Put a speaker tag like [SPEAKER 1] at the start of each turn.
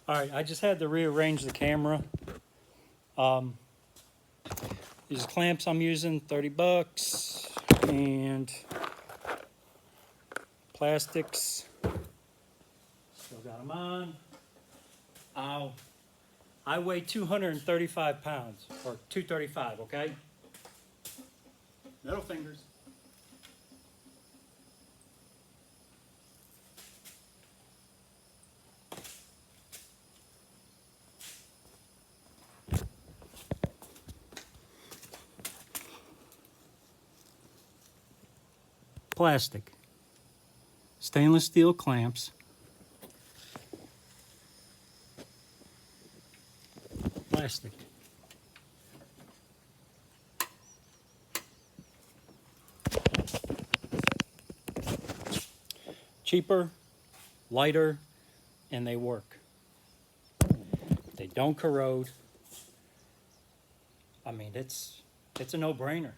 [SPEAKER 1] All right, I just had to rearrange the camera. These clamps I'm using, 30 bucks, and plastics. Still got them on. I weigh 235 pounds, or 235, okay? Middle fingers. Plastic. Stainless steel clamps. Plastic. Cheaper, lighter, and they work. They don't corrode. I mean, it's a no-brainer.